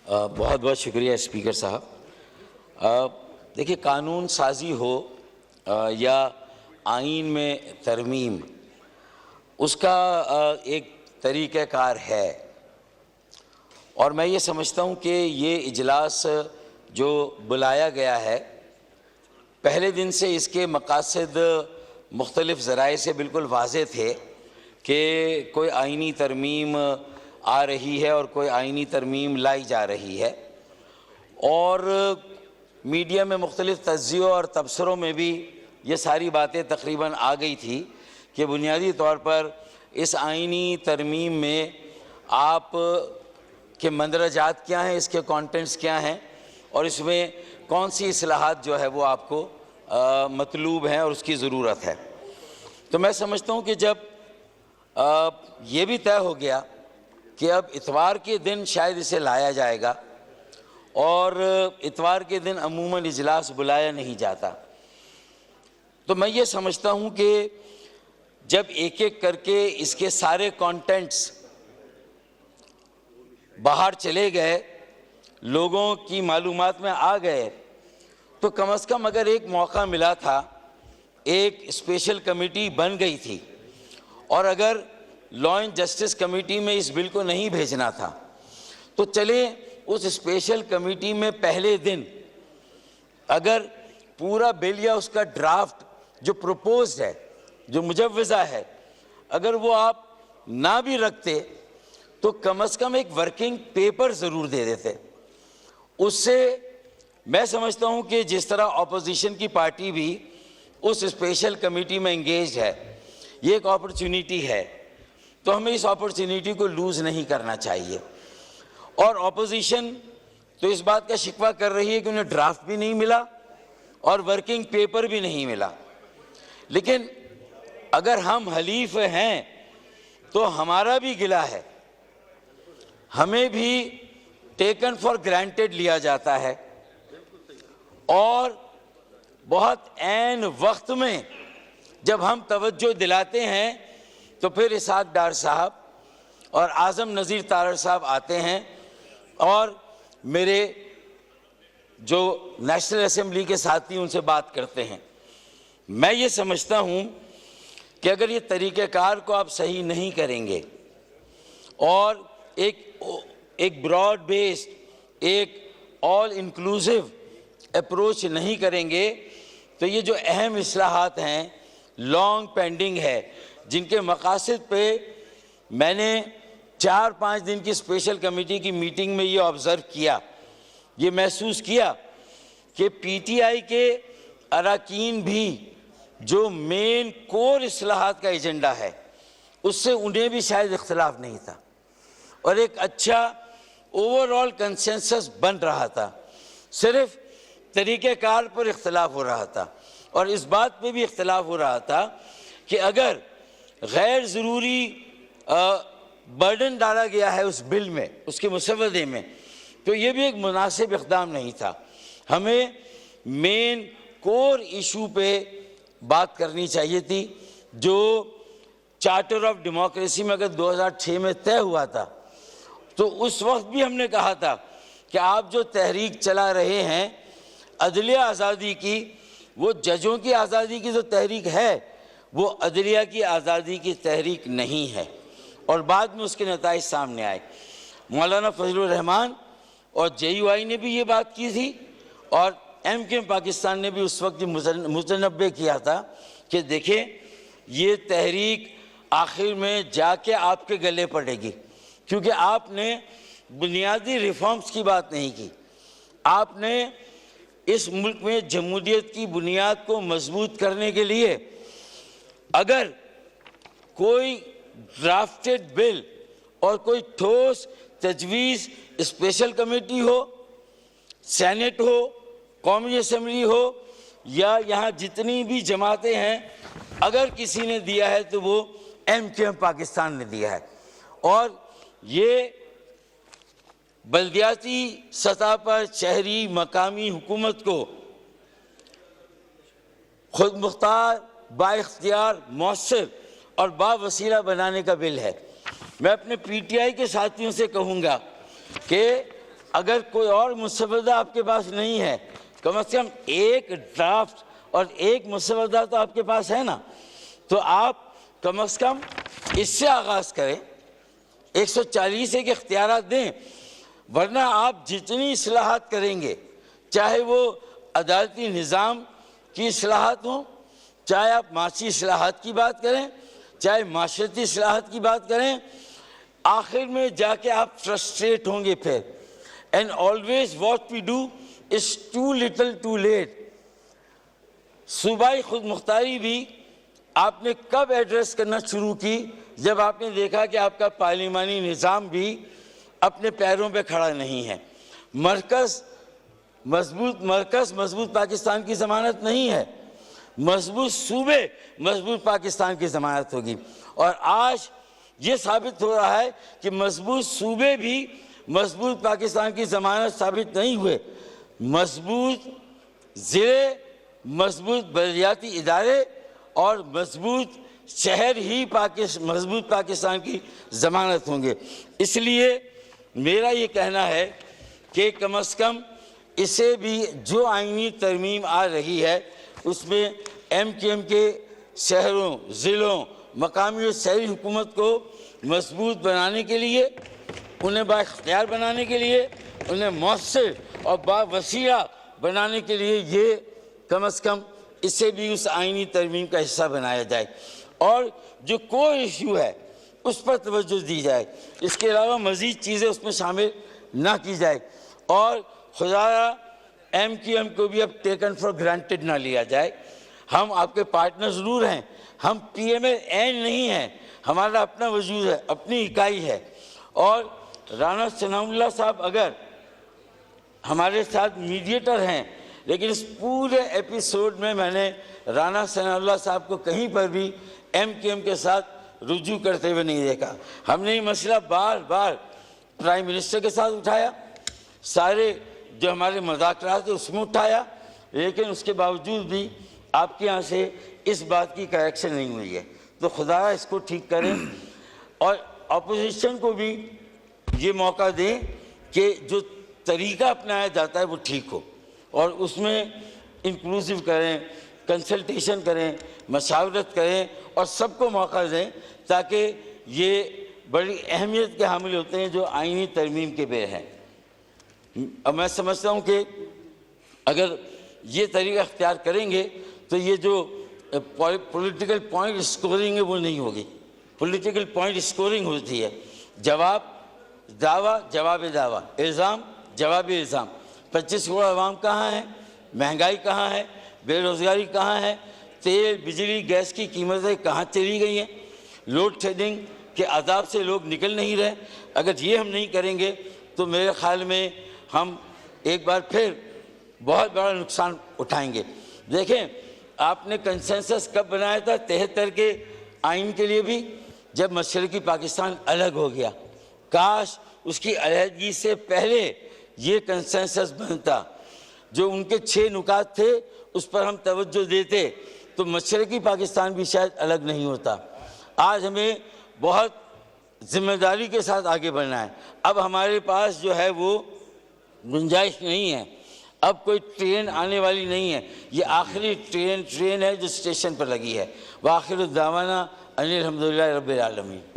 بہت بہت شکریہ اسپیکر صاحب۔ دیکھیے، قانون سازی ہو یا آئین میں ترمیم، اس کا ایک طریقہ کار ہے، اور میں یہ سمجھتا ہوں کہ یہ اجلاس جو بلایا گیا ہے، پہلے دن سے اس کے مقاصد مختلف ذرائع سے بالکل واضح تھے کہ کوئی آئینی ترمیم آ رہی ہے اور کوئی آئینی ترمیم لائی جا رہی ہے، اور میڈیا میں مختلف تجزیوں اور تبصروں میں بھی یہ ساری باتیں تقریباً آ گئی تھی کہ بنیادی طور پر اس آئینی ترمیم میں آپ کے مندرجات کیا ہیں، اس کے کانٹینٹس کیا ہیں، اور اس میں کون سی اصلاحات جو ہے وہ آپ کو مطلوب ہیں اور اس کی ضرورت ہے۔ تو میں سمجھتا ہوں کہ جب یہ بھی طے ہو گیا کہ اب اتوار کے دن شاید اسے لایا جائے گا، اور اتوار کے دن عموماً اجلاس بلایا نہیں جاتا، تو میں یہ سمجھتا ہوں کہ جب ایک ایک کر کے اس کے سارے کانٹینٹس باہر چلے گئے، لوگوں کی معلومات میں آ گئے، تو کم از کم اگر ایک موقع ملا تھا، ایک اسپیشل کمیٹی بن گئی تھی، اور اگر لا اینڈ جسٹس کمیٹی میں اس بل کو نہیں بھیجنا تھا، تو چلیں اس اسپیشل کمیٹی میں پہلے دن اگر پورا بل یا اس کا ڈرافٹ جو پروپوزڈ ہے، جو مجوزہ ہے، اگر وہ آپ نہ بھی رکھتے تو کم از کم ایک ورکنگ پیپر ضرور دے دیتے۔ اس سے میں سمجھتا ہوں کہ جس طرح اپوزیشن کی پارٹی بھی اس اسپیشل کمیٹی میں انگیجڈ ہے، یہ ایک اپرچونٹی ہے، تو ہمیں اس اپرچونٹی کو لوز نہیں کرنا چاہیے۔ اور اپوزیشن تو اس بات کا شکوہ کر رہی ہے کہ انہیں ڈرافٹ بھی نہیں ملا اور ورکنگ پیپر بھی نہیں ملا، لیکن اگر ہم حلیف ہیں تو ہمارا بھی گلہ ہے، ہمیں بھی ٹیکن فار گرانٹیڈ لیا جاتا ہے، اور بہت عین وقت میں جب ہم توجہ دلاتے ہیں تو پھر اسحاق ڈار صاحب اور اعظم نذیر تارڑ صاحب آتے ہیں اور میرے جو نیشنل اسمبلی کے ساتھی ان سے بات کرتے ہیں۔ میں یہ سمجھتا ہوں کہ اگر یہ طریقہ کار کو آپ صحیح نہیں کریں گے اور ایک براڈ بیسڈ، ایک آل انکلوسیو اپروچ نہیں کریں گے، تو یہ جو اہم اصلاحات ہیں، لانگ پینڈنگ ہے، جن کے مقاصد پہ میں نے 4-5 دن کی اسپیشل کمیٹی کی میٹنگ میں یہ آبزرو کیا، یہ محسوس کیا کہ پی ٹی آئی کے اراکین بھی جو مین کور اصلاحات کا ایجنڈا ہے، اس سے انہیں بھی شاید اختلاف نہیں تھا، اور ایک اچھا اوورآل کنسنسس بن رہا تھا، صرف طریقہ کار پر اختلاف ہو رہا تھا، اور اس بات پہ بھی اختلاف ہو رہا تھا کہ اگر غیر ضروری برڈن ڈالا گیا ہے اس بل میں، اس کے مسودے میں، تو یہ بھی ایک مناسب اقدام نہیں تھا۔ ہمیں مین کور ایشو پہ بات کرنی چاہیے تھی، جو چارٹر آف ڈیموکریسی میں اگر 2006 میں طے ہوا تھا، تو اس وقت بھی ہم نے کہا تھا کہ آپ جو تحریک چلا رہے ہیں عدلیہ آزادی کی، وہ ججوں کی آزادی کی جو تحریک ہے، وہ عدلیہ کی آزادی کی تحریک نہیں ہے، اور بعد میں اس کے نتائج سامنے آئے۔ مولانا فضل الرحمان اور جے یو آئی نے بھی یہ بات کی تھی، اور ایم کیو ایم پاکستان نے بھی اس وقت متنبہ کیا تھا کہ دیکھیں یہ تحریک آخر میں جا کے آپ کے گلے پڑے گی، کیونکہ آپ نے بنیادی ریفارمز کی بات نہیں کی، آپ نے اس ملک میں جمہوریت کی بنیاد کو مضبوط کرنے کے لیے اگر کوئی ڈرافٹڈ بل اور کوئی ٹھوس تجویز اسپیشل کمیٹی ہو، سینٹ ہو، قومی اسمبلی ہو، یا یہاں جتنی بھی جماعتیں ہیں، اگر کسی نے دیا ہے تو وہ ایم کیو ایم پاکستان نے دیا ہے، اور یہ بلدیاتی سطح پر شہری مقامی حکومت کو خود مختار، با اختیار، مؤثر اور با وسیلہ بنانے کا بل ہے۔ میں اپنے پی ٹی آئی کے ساتھیوں سے کہوں گا کہ اگر کوئی اور مسودہ آپ کے پاس نہیں ہے، کم از کم ایک ڈرافٹ اور ایک مسودہ تو آپ کے پاس ہے نا، تو آپ کم از کم اس سے آغاز کریں، 140 کے اختیارات دیں، ورنہ آپ جتنی اصلاحات کریں گے، چاہے وہ عدالتی نظام کی اصلاحات ہوں، چاہے آپ معاشی اصلاحات کی بات کریں، چاہے معاشرتی اصلاحات کی بات کریں، آخر میں جا کے آپ فرسٹریٹ ہوں گے پھر. And always what we do is too little too late. صوبائی خود مختاری بھی آپ نے کب ایڈریس کرنا شروع کی؟ جب آپ نے دیکھا کہ آپ کا پارلیمانی نظام بھی اپنے پیروں پہ کھڑا نہیں ہے. مرکز مضبوط پاکستان کی ضمانت نہیں ہے، مضبوط صوبے مضبوط پاکستان کی ضمانت ہوگی. اور آج یہ ثابت ہو رہا ہے کہ مضبوط صوبے بھی مضبوط پاکستان کی ضمانت ثابت نہیں ہوئے. مضبوط ضلع، مضبوط بلدیاتی ادارے اور مضبوط شہر ہی مضبوط پاکستان کی ضمانت ہوں گے. اس لیے میرا یہ کہنا ہے کہ کم از کم اسے بھی جو آئینی ترمیم آ رہی ہے اس میں ایم کیو ایم کے شہروں، ضلعوں، مقامی اور شہری حکومت کو مضبوط بنانے کے لیے، انہیں بااختیار بنانے کے لیے، انہیں مؤثر اور باوسیلہ بنانے کے لیے یہ کم از کم اسے بھی اس آئینی ترمیم کا حصہ بنایا جائے، اور جو کوئی ایشو ہے اس پر توجہ دی جائے. اس کے علاوہ مزید چیزیں اس میں شامل نہ کی جائے، اور خدایا ایم کیو ایم کو بھی اب ٹیکن فار گرانٹیڈ نہ لیا جائے. ہم آپ کے پارٹنر ضرور ہیں، ہم پی ایم اے این نہیں ہیں، ہمارا اپنا وجود ہے، اپنی اکائی ہے. اور رانا ثناء اللہ صاحب اگر ہمارے ساتھ میڈیٹر ہیں، لیکن اس پورے ایپیسوڈ میں میں نے رانا ثناء اللہ صاحب کو کہیں پر بھی ایم کیو ایم کے ساتھ رجوع کرتے ہوئے نہیں دیکھا. ہم نے یہ مسئلہ بار بار پرائم منسٹر کے ساتھ اٹھایا، سارے جو ہمارے مذاکرات اس میں اٹھایا، لیکن اس کے باوجود بھی آپ کے یہاں سے اس بات کی کریکشن نہیں ہوئی ہے. تو خدا اس کو ٹھیک کریں، اور اپوزیشن کو بھی یہ موقع دیں کہ جو طریقہ اپنایا جاتا ہے وہ ٹھیک ہو، اور اس میں انکلوسیو کریں، کنسلٹیشن کریں، مشاورت کریں، اور سب کو موقع دیں، تاکہ یہ بڑی اہمیت کے حامل ہوتے ہیں جو آئینی ترمیم کے بے ہیں. اب میں سمجھتا ہوں کہ اگر یہ طریقہ اختیار کریں گے تو یہ جو پولیٹیکل پوائنٹ اسکورنگ ہے وہ نہیں ہوگی. پولیٹیکل پوائنٹ اسکورنگ ہوتی ہے، جواب دعویٰ، جواب دعویٰ، الزام جواب الزام. 25 کروڑ عوام کہاں ہیں، مہنگائی کہاں ہے، بے روزگاری کہاں ہے، تیل بجلی گیس کی قیمتیں کہاں چلی گئی ہیں، لوڈ شیڈنگ کے عذاب سے لوگ نکل نہیں رہے. اگر یہ ہم نہیں کریں گے تو میرے خیال میں ہم ایک بار پھر بہت بڑا نقصان اٹھائیں گے. دیکھیں آپ نے کنسنسس کب بنایا تھا 73 کے آئین کے لیے بھی؟ جب مشرقی پاکستان الگ ہو گیا. کاش اس کی علیحدگی سے پہلے یہ کنسنسس بنتا، جو ان کے 6 نکات تھے اس پر ہم توجہ دیتے تو مشرقی پاکستان بھی شاید الگ نہیں ہوتا. آج ہمیں بہت ذمہ داری کے ساتھ آگے بڑھنا ہے. اب ہمارے پاس جو ہے وہ گنجائش نہیں ہے، اب کوئی ٹرین آنے والی نہیں ہے، یہ آخری ٹرین ہے جو اسٹیشن پر لگی ہے. وآخر دعوانا ان الحمدللہ رب العالمین.